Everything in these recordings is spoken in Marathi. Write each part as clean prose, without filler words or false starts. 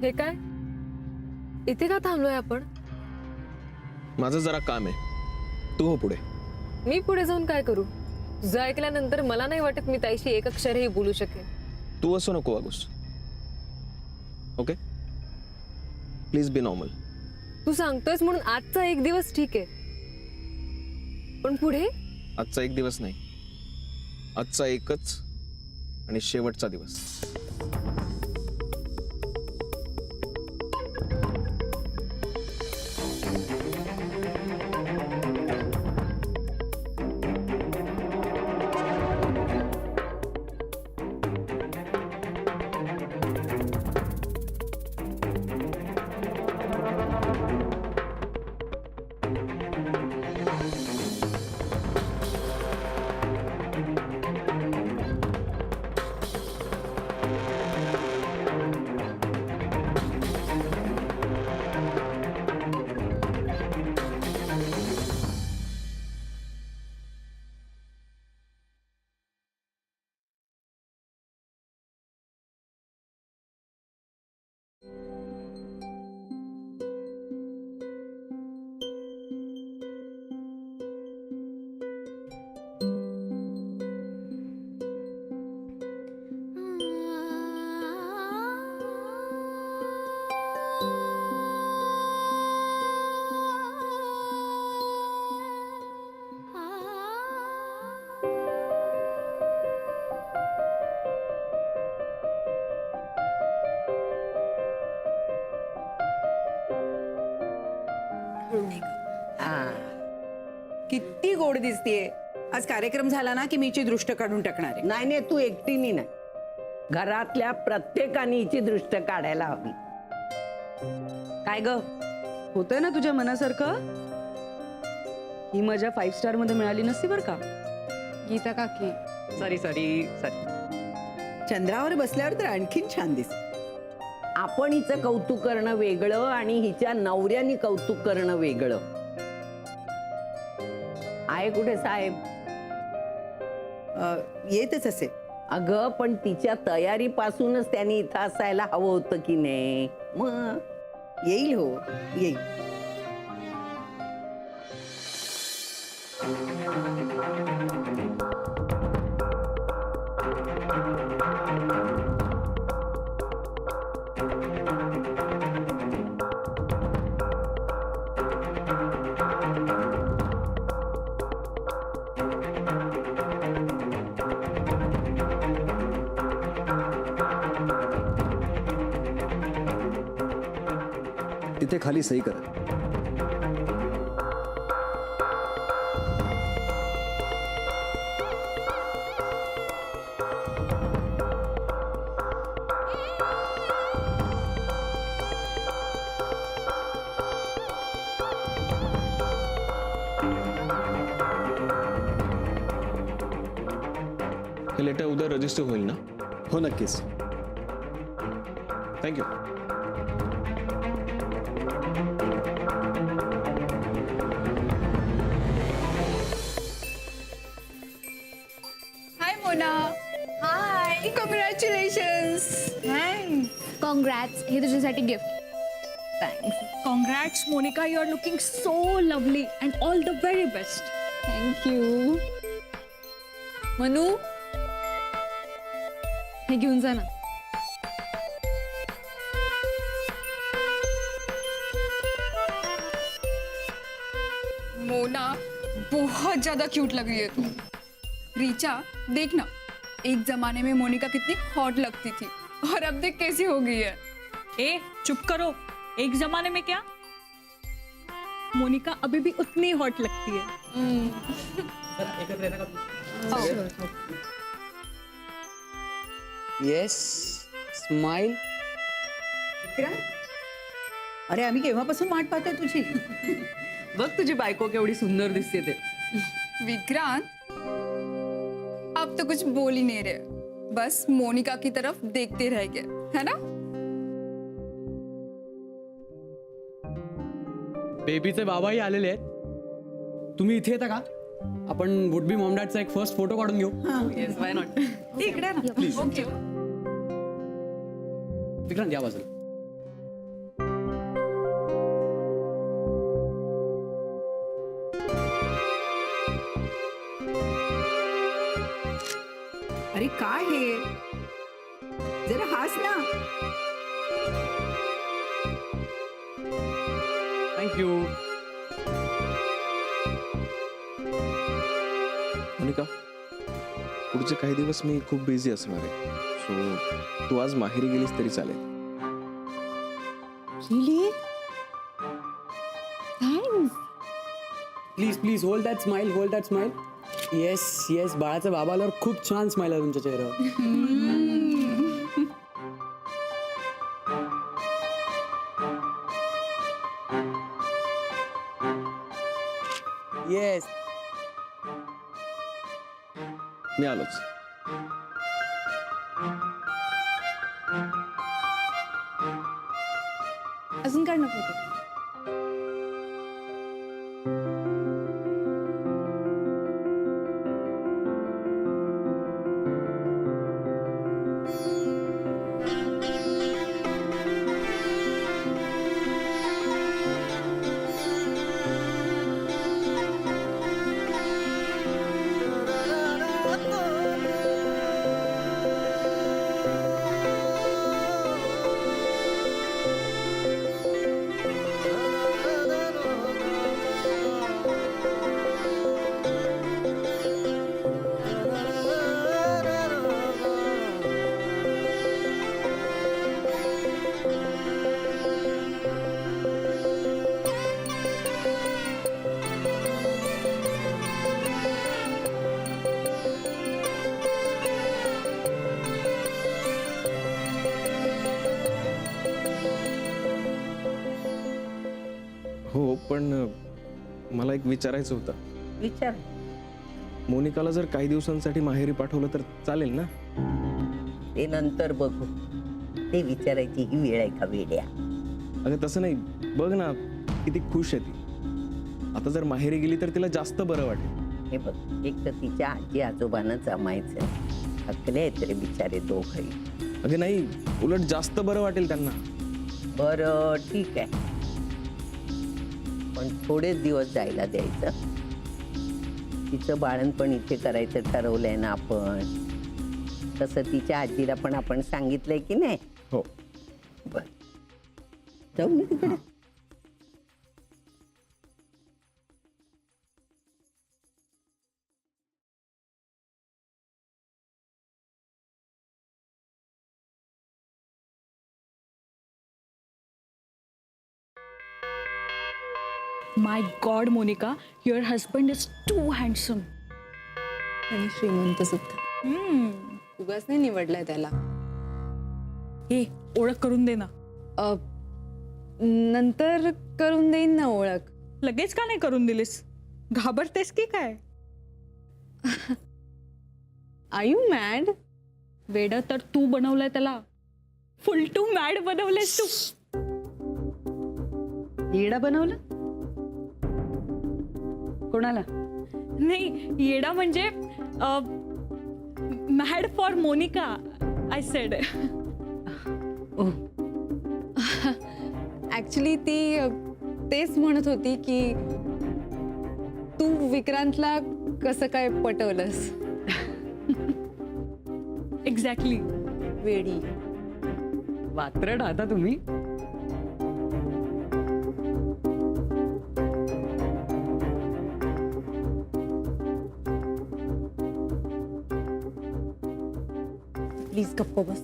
हे काय? इथे का थांबलोय आपण? माझं जरा काम आहे, तू हो पुढे. मी पुढे जाऊन काय करू? तुझं ऐकल्यानंतर मला नाही वाटत मी ताईशी एक अक्षरही बोलू शकेन. तू असं नको वागूस. Okay, please be normal. तू सांगतोयस म्हणून आजचा एक दिवस ठीक आहे, पण पुढे? आजचा एक दिवस नाही, आजचा एकच आणि शेवटचा दिवस. किती गोड दिसतीये. आज कार्यक्रम झाला ना की मी हिची दृष्ट काढून टाकणार आहे. नाही नाही, तू एकटीनी नाही, घरातल्या प्रत्येकाने हिची दृष्ट काढायला हवी. काय ग, होतंय ना तुझ्या मनासारखं? ही मजा 5 स्टार मध्ये मिळाली नसती बर का? गीता काकी, सॉरी सॉरी सॉरी. चंद्रावर बसल्यावर तर आणखीन छान दिसत. आपण हिचं कौतुक करणं वेगळं आणि हिच्या नवऱ्यानी कौतुक करणं वेगळं आहे. कुठे साहेब? येतच असेल. अगं पण तिच्या तयारीपासूनच त्यांनी इथं असायला हवं होतं की नाही? मग येईल, हो येईल. तिथे खाली सही करा. हे लेटर उद्या रजिस्टर होईल ना? हो नक्कीच. Thank you. Hi Mona. Hi, congratulations. Congrats, हे तुझ्यासाठी gift. Thanks. Congrats Monika, you are looking so lovely and all the very best. Thank you. Manu, हे घेऊन जा ना. मोना, बहुत ज्यादा क्यूट लग रही है तू. रीचा, देख ना, एक जमाने में मोनिका कितनी हॉट लगती थी और अब देख कैसी हो गई है. ए चुप करो. एक जमाने में क्या? मोनिका अभी भी उतनी हॉट लगती है. Yes, smile. विक्रांत, अरे आम्ही केव्हापासून वाट पाहतोय तुझी. बघ तुझी बायको केवढी सुंदर दिसते ते. विक्रांत, अब तो कुछ बोल ही नहीं रहे, बस मोनिका की तरफ देखते रह गए, है ना? बेबीचे बाबाही आलेले आहेत. तुम्ही इथे येता का? आपण वुड बी मॉम डॅडचा एक फर्स्ट फोटो काढून घेऊ. Yes, why not. इकडे ना. प्लीज. विक्रांत या बाजूला. अरे काय हे, जरा हास ना. थँक्यू. मोनिका, पुढचे काही दिवस मी खूप बिझी असणार आहे, सो तू आज माहेरी गेलीस तरी चालेल. Really? Thanks. Please please hold that smile, hold that smile. Yes yes, बाळाचा बाबा आल्यावर खूप छान स्माइल आहे तुमच्या चेहऱ्यावर. येस. मी आलोच. अजून काढ ना फोटो. हो, पण मला एक विचारायचं होतं. विचार. मोनिकाला जर काही दिवसांसाठी माहेरी पाठवलं तर चालेल ना? ते नंतर बघू. ते विचारायची ही वेळ आहे का वेड्या? अगं तसं नाही, बघ ना किती खुश आहे ती. आता जर माहेरी गेली तर तिला जास्त बरं वाटेल. हे बघ, एक तर तिच्या आजी आजोबांना जमायचं, थकले आहेत रे बिचारे दोघही. अगं नाही, उलट जास्त बरं वाटेल त्यांना. बरं ठीक आहे, पण थोडेच दिवस जायला द्यायचं. तिचं बाळणपण इथे करायचं ठरवलंय ना आपण. तसं तिच्या आजीला पण आपण सांगितलंय की नाही? हो. बर, जाऊ मी तिकडे. My God, Monica, your husband is too handsome. आणि श्रीमंत सुद्धा. उगाच नाही निवडलाय त्याला. हे ओळख करून दे ना. नंतर करून देईन ना ओळख. लगेच का नाही करून दिलीस? घाबरतेस की काय? Are you mad? वेड तर तू बनवलंय त्याला. फुल टू मॅड बनवलेस तू. येडा बनवलं कोणाला? नाही, येडा म्हणजे mad for Monika I said. Actually ती तेच म्हणत होती की तू विक्रांतला कसं काय पटवलंस. एक्झॅक्टली. वेडी. वात्रट आता तुम्ही. प्लीज गप्प बस.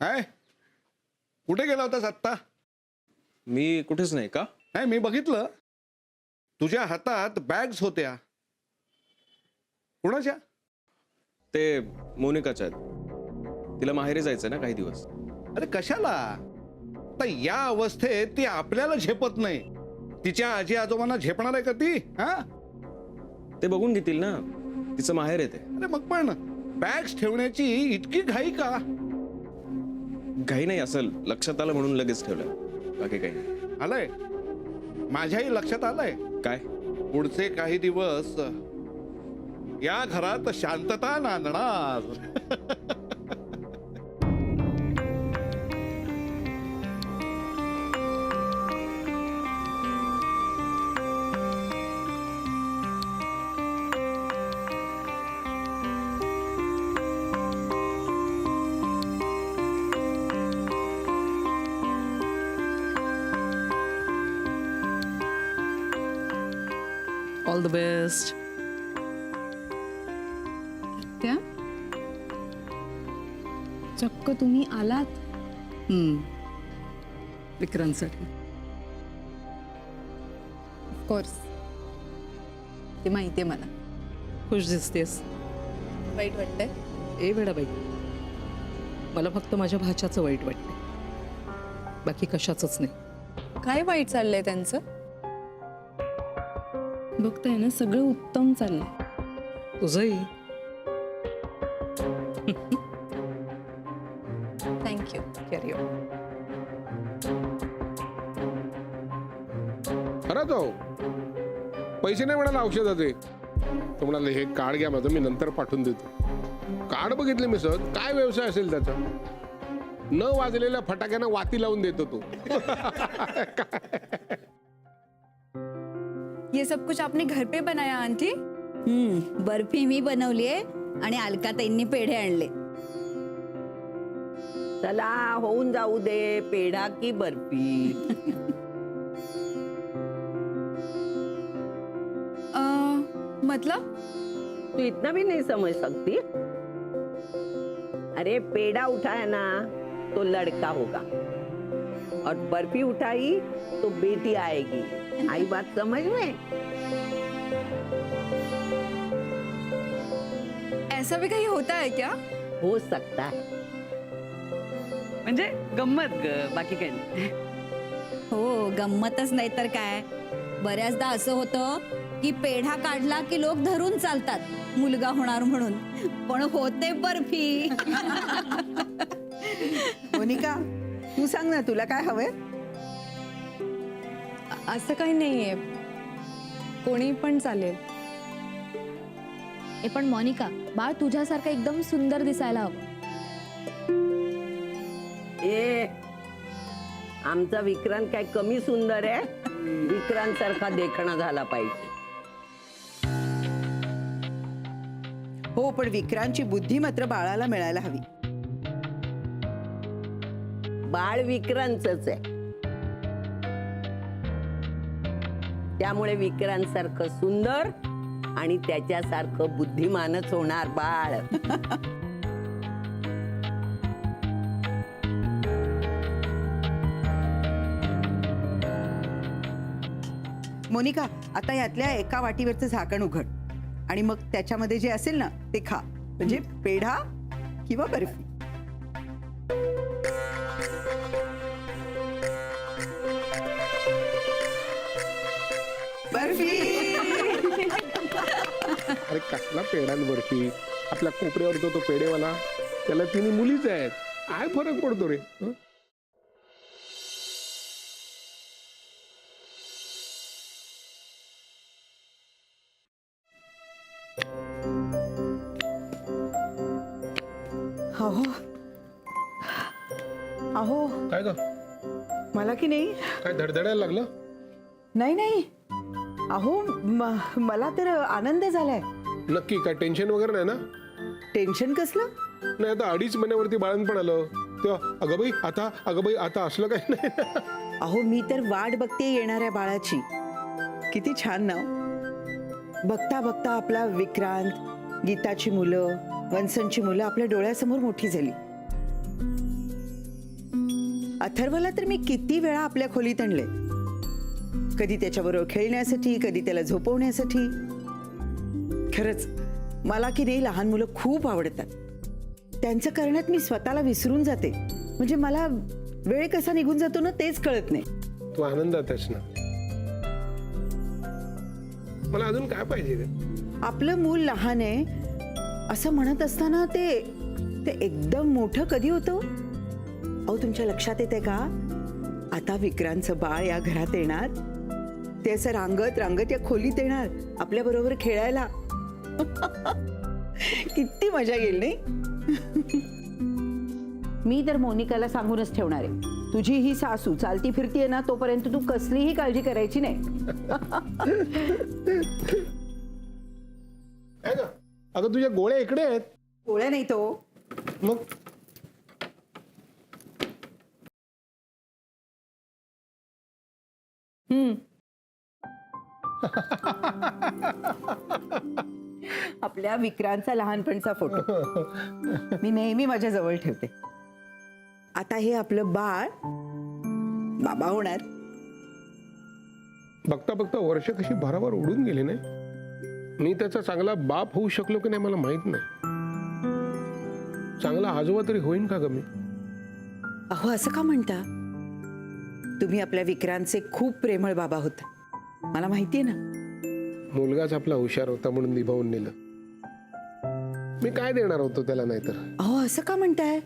काय कुठे गेला होतास आत्ता? मी कुठेच नाही का? नाही, मी बघितलं तुझ्या हातात बॅग्स होत्या. कुणाच्या? ते मोनिकाच्या आहेत. तिला माहेरी जायचं ना काही दिवस. अरे कशाला? आता या अवस्थेत ती आपल्याला झेपत नाही, तिच्या आजी आजोबांना झेपणार आहे का ती? हा, ते बघून घेतील ना, तिचं माहेर येते. अरे मग पण बॅग्स ठेवण्याची इतकी घाई का? घाई नाही, असेल लक्षात आलं म्हणून लगेच ठेवलं, बाकी काही नाही. आलंय, माझ्याही लक्षात आलंय. काय? पुढचे काही दिवस या घरात शांतता नांदणार. All the best. त्या चक्क तुम्ही आलात. विक्रांतसाठी. ऑफकोर्स, ते माहितीये मला. खुश दिसतेस. वाईट वाटतंय? ए वेडाबाई, मला फक्त माझ्या भाच्याचं वाईट वाटतंय, बाकी कशाचंच नाही. काय वाईट चाललंय त्यांचं? बघताय ना, सगळं उत्तम चाललंय. तुझंही. थँक्यू. Carry on. खरं तो पैसे नाही म्हणाला औषधाचे. तो म्हणाले हे कार्ड घ्या माझं, मी नंतर पाठवून देतो. कार्ड बघितले मी सर, काय व्यवसाय असेल त्याचा. न वाजलेल्या फटाक्यांना वाती लावून देतो तो. ये सब कुछ आपने घर पे बनाया आंटी? बर्फी मी बनवली आहे आणि अलकाताईंनी पेढे आणले. चला होऊन जाऊ दे, पेढा की बर्फी. मतलब तू इतना भी नहीं समझ सकती? अरे पेड़ा उठाया ना तो लड़का होगा और बर्फी उठाई तो बेटी आएगी. आई बात समझ में? ऐसा भी कहीं होता है क्या? हो सकता है. म्हणजे गंमत ग, बाकी काही नाही. हो, गंमतच नाही तर काय. बऱ्याचदा असं होतं की पेढा काढला की लोक धरून चालतात मुलगा होणार म्हणून, पण होते बर्फी. मोनिका, तू सांग ना, तुला काय हवंय? असं काही नाहीये, कोणी पण चालेल. ए पण मोनिका, बाळ तुझ्यासारखं एकदम सुंदर दिसायला हवं. ए आमचा विक्रांत काय कमी सुंदर आहे? विक्रांत सारखा देखणा झाला पाहिजे. हो, पण विक्रांतची बुद्धी मात्र बाळाला मिळायला हवी. बाळ विक्रांतच आहे, त्यामुळे विक्रांत सारखं सुंदर आणि त्याच्यासारखं बुद्धिमानच होणार बाळ. मोनिका, आता यातल्या एका वाटीवरचं झाकण उघड आणि मग त्याच्यामध्ये जे असेल ना ते खा, म्हणजे पेढा किंवा बर्फी. बर्फी. अरे कसला पेढा आणि बर्फी? आपल्या कोपऱ्यावर तो पेढेवाला, त्याला तिन्ही मुलीच आहेत. काय फरक पडतो रे? हं? अहो अहो, काय ग, मला की नाही. काय धडधडायला लागलं? नाही नाही, अहो मला तर आनंद झालाय. नक्की काय टेन्शन वगैरे नाही ना? टेन्शन कसलं? नाही, आता 2.5 महिन्यावरती बाळंतपण आलं तेव्हा अगं बाई आता असलं काही नाही. अहो, मी तर वाट बघते येणाऱ्या बाळाची. किती छान नाव. बघता बघता आपला विक्रांत, गीताची मुलं, वंसनची मुलं आपल्या डोळ्यासमोर मोठी झाली. अथर्वला तर मी किती वेळा आपल्या खोलीत आणले, कधी त्याच्याबरोबर खेळण्यासाठी, कधी त्याला झोपवण्यासाठी. खरंच मला की नाही लहान मुलं खूप आवडतात. त्यांचं करण्यात मी स्वतःला विसरून जाते. म्हणजे मला वेळ कसा निघून जातो ना तेच कळत नाही. तू आनंदात आहेस ना? मला अजून काय पाहिजे रे? आपलं मूल लहान आहे असं म्हणत असताना ते एकदम मोठं कधी होतं? अहो तुमच्या लक्षात येते का, आता विक्रांतचं बाळ या घरात येणार, ते असं रांगत रांगत या खोलीत येणार आपल्या बरोबर खेळायला. किती मजा येईल नाही. मी तर मोनिकाला सांगूनच ठेवणार आहे, तुझी ही सासू चालती फिरतीये ना तोपर्यंत तू कसलीही काळजी करायची नाही. अगं तुझ्या गोळ्या इकडे आहेत. गोळ्या नाही तो मग आपल्या विक्रांतचा लहानपणचा फोटो मी नेहमी माझ्या जवळ ठेवते. आता हे आपलं बाळ बाबा होणार. बघता बघता वर्ष कशी भराभर उडून गेली नाही. मी त्याचा चांगला बाप होऊ शकलो की नाही मला माहित नाही. चांगला आजोबा तरी होईन का ग मी? अहो असं का म्हणता? तुम्ही आपल्या विक्रांतचे खूप प्रेमळ बाबा होता, मला माहितीये ना. मुलगाच आपला हुशार होता म्हणून निभावून नेलं. मी काय देणार होतो त्याला नाहीतर? अहो असं का म्हणताय?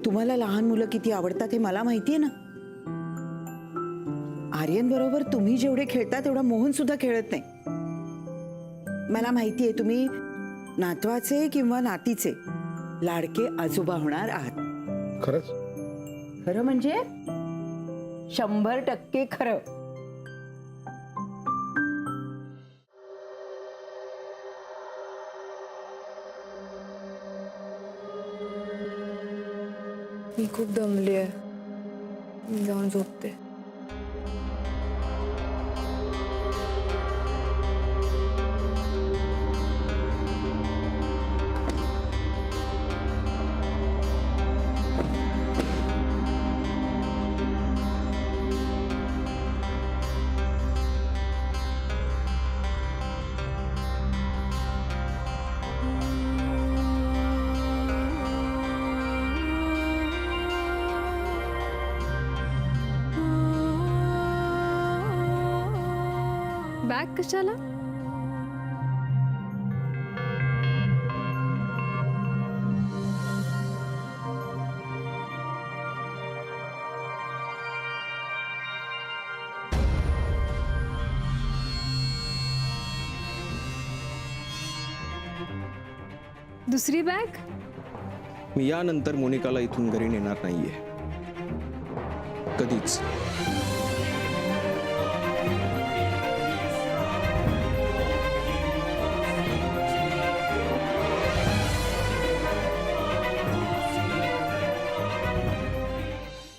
तुम्हाला लहान मुलं किती आवडतात हे मला माहितीये ना. आर्यन बरोबर तुम्ही जेवढे खेळता तेवढा मोहन सुद्धा खेळत नाही. मला माहितीये तुम्ही नातवाचे किंवा नातीचे लाडके आजोबा होणार आहात. खरंच? खरं म्हणजे 100% खरं. मी खूप दमली आहे, मी जाऊन झोपते. बॅग कशाला? दुसरी बॅग? मी यानंतर मोनिकाला इथून घरी नेणार नाहीये कधीच.